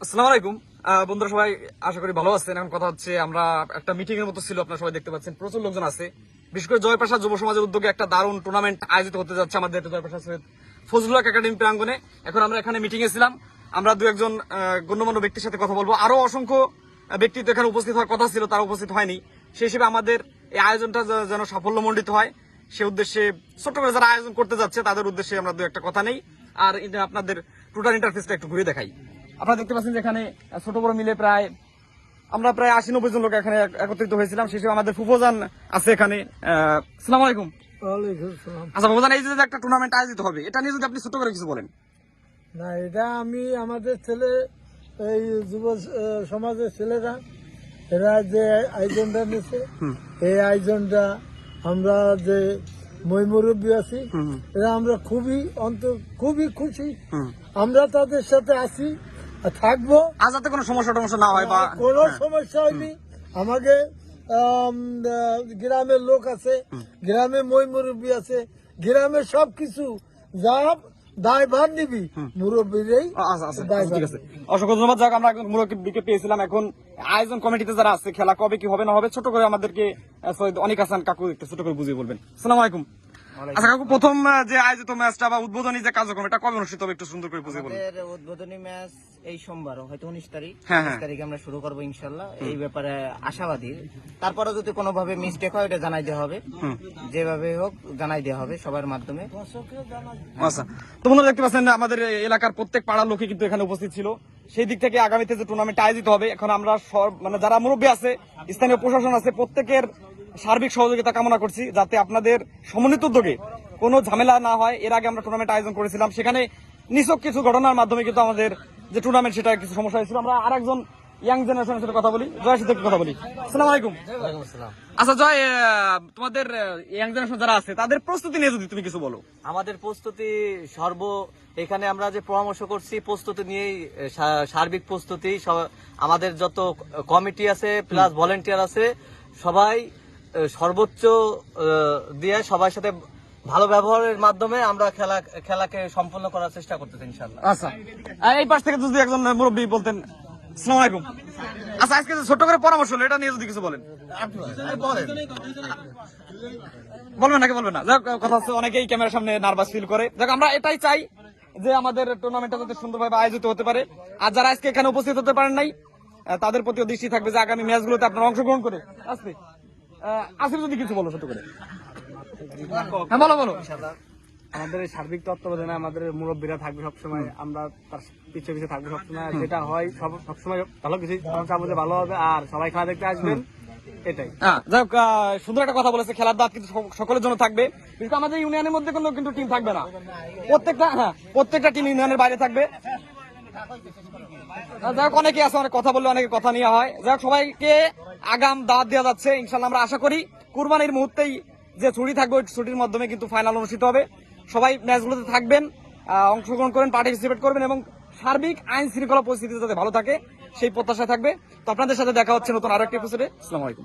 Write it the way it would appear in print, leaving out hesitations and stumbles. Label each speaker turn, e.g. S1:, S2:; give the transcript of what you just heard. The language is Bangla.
S1: আসসালামু আলাইকুম বন্ধুরা, সবাই আশা করি ভালো আছেন। এখন কথা হচ্ছে, আমরা একটা মিটিং এর মতো ছিল, আপনারা সবাই দেখতে পাচ্ছেন প্রচুর লোকজন আছে। বিশেষ করে জয়প্রসাদ যুব সমাজের উদ্যোগে একটা দারুণ টুর্নামেন্ট আয়োজিত হতে যাচ্ছে আমাদের জয়প্রসাদ সৈয়দ ফজলুল হক একাডেমি প্রাঙ্গণে। এখন আমরা এখানে মিটিং এ ছিলাম, আমরা দু একজন গণ্যমান্য ব্যক্তির সাথে কথা বলবো। আরো অসংখ্য ব্যক্তি তো এখানে উপস্থিত হওয়ার কথা ছিল, তারা উপস্থিত হয়নি। সেই হিসেবে আমাদের এই আয়োজনটা যেন সাফল্যমণ্ডিত হয়, সে উদ্দেশ্যে ছোট্ট করে যারা আয়োজন করতে যাচ্ছে তাদের উদ্দেশ্যে আমরা দু একটা কথা নেই। আর আপনাদের টোটাল ইন্টারফেসটা একটু ঘুরে দেখাই। আপনারা দেখতে পাচ্ছেন যে এখানে ছোট বড় মিলে আমরা প্রায় 80-90 জন লোক এখানে একত্রিত হয়েছিলাম। শেষে আমাদের ফুফোজান আছে এখানে। আসসালামু আলাইকুম। আচ্ছা ফুফোজান, এই যে একটা টুর্নামেন্ট আয়োজিত হবে, এটা নিয়ে যদি আপনি ছোট করে কিছু বলেন।
S2: না, এটা আমি আমাদের ছেলে, এই যুব সমাজের ছেলেরা, এরা যে আয়োজনটা নিচ্ছে, এই আয়োজনটা আমরা যে মুরব্বী আছি, এরা আমরা খুবই খুশি। আমরা তাদের সাথে আছি, থাকবো।
S1: আজ যাতে কোনো সমস্যা না হয় বা
S2: কোনো সমস্যা হয়নি। আমাকে গ্রামের লোক আছে, গ্রামে মুরব্বী আছে, গ্রামের সবকিছু যা দায়ভার নিবি মুরব্বীরাই।
S1: ঠিক আছে, অসংখ্য ধন্যবাদ। যাক, আমরা মুরব্বীকে পেয়েছিলাম। এখন আয়োজন কমিটিতে যারা আছে, খেলা কবে কি হবে না হবে ছোট করে আমাদেরকে অনিক হাসান কাকু একটু ছোট করে বুঝিয়ে বলবেন। আসসালামু আলাইকুম। আচ্ছা কাকু, প্রথম যে আয়োজিত ম্যাচটা বা উদ্বোধনী যে কার্যক্রম, এটা কবে অনুষ্ঠিত হবে একটু সুন্দর করে বুঝিয়ে বলুন।
S3: উদ্বোধনী ম্যাচ এই সোমবার, হয়তো 19 তারিখ আমরা শুরু করবো ইনশাল্লাহ। এই ব্যাপারে আশাবাদী। তারপরে যদি কোনোভাবে মিস্টেক হয়, এটা জানাই দেওয়া হবে, যেভাবে হোক জানাই দেওয়া হবে সবার মাধ্যমে।
S1: আচ্ছা, তো বন্ধুরা দেখতে পাচ্ছেন আমাদের এলাকার প্রত্যেক পাড়ার লোকই কিন্তু এখানে উপস্থিত ছিল। সেই দিক থেকে আগামীতে যে টুর্নামেন্ট আয়োজিত হবে, এখন আমরা মানে যারা মুরব্বী আছে, স্থানীয় প্রশাসন আছে, প্রত্যেকের সার্বিক সহযোগিতা কামনা করছি, যাতে আপনাদের সমন্বিত উদ্যোগে কোনো ঝামেলা না হয়। এর আগে আমরা টুর্নামেন্ট আয়োজন করেছিলাম, সেখানে নিছক কিছু ঘটনার মাধ্যমে কিন্তু আমাদের যে টুর্নামেন্ট, সেটা কিছু সমস্যা হয়েছিল। আমরা আর একজন ইয়াং জেনারেশনের সাথে কথা বলি, জয়ের সাথে কথা বলি। আসসালামু আলাইকুম। আচ্ছা জয়, তোমাদের ইয়াং জেনারেশন যারা আছে, তাদের প্রস্তুতি নিয়ে যদি তুমি কিছু বলো।
S3: আমাদের প্রস্তুতি এখানে আমরা যে পরামর্শ করছি, প্রস্তুতি নিয়েই সার্বিক প্রস্তুতি। আমাদের যত কমিটি আছে প্লাস ভলেন্টিয়ার আছে, সবাই সর্বোচ্চ দিয়ে সবার সাথে ভালো ব্যবহারের মাধ্যমে আমরা খেলাকে সম্পন্ন করার চেষ্টা করতেছি ইনশাআল্লাহ।
S1: আচ্ছা, এই পাশ থেকে যদি একজন মুরব্বী বলতেন। আসসালামু আলাইকুম। আচ্ছা, আজকে ছোট করে পরামর্শ হলো, এটা নিয়ে যদি কিছু বলেন। বলবেন নাকি বলবেন না? যাক, কথা হচ্ছে অনেকেই ক্যামেরার সামনে নার্ভাস ফিল করে। যাক, আমরা এটাই চাই যে আমাদের টুর্নামেন্টটা যাতে সুন্দরভাবে আয়োজিত হতে পারে। আর যারা আজকে এখানে উপস্থিত হতে পারেন নাই, তাদের প্রতিও দৃষ্টি থাকবে যে আগামী ম্যাচগুলোতে আপনারা অংশগ্রহণ করে আসবে। আসলে যদি কিছু বলো ছোট করে। হ্যাঁ বলো।
S4: আমাদের এই সার্বিক তত্ত্বাবধানে আমাদের মুরব্বীরা থাকবে সবসময়, আমরা তার পিছিয়ে থাকবো সবসময়। যেটা হয় সবসময় ভালো কিছু চাবো যে ভালো হবে, আর সবাই খেলা দেখতে আসবেন, এটাই।
S1: যাক, সুন্দর একটা কথা বলেছে, খেলার দাঁত কিন্তু সকলের জন্য থাকবে। কিন্তু আমাদের ইউনিয়নের মধ্যে কোনো কিন্তু টিম থাকবে না, প্রত্যেকটা টিম ইউনিয়নের বাইরে থাকবে। যাক, অনেকে আছে, অনেক কথা বললে অনেকে কথা নিয়ে হয়। যাক, সবাইকে আগাম দাওয়াত দেওয়া যাচ্ছে। ইনশাল্লাহ আমরা আশা করি কুরবানির মুহূর্তেই যে ছুটি থাকবে, ওই ছুটির মাধ্যমে কিন্তু ফাইনাল অনুষ্ঠিত হবে। সবাই ম্যাচগুলোতে থাকবেন, অংশগ্রহণ করেন, পার্টিসিপেট করবেন, এবং সার্বিক আইন শৃঙ্খলা পরিস্থিতি যাতে ভালো থাকে সেই প্রত্যাশা থাকবে। তো আপনাদের সাথে দেখা হচ্ছে নতুন আরো একটি এপিসোডে। আসসালামু আলাইকুম।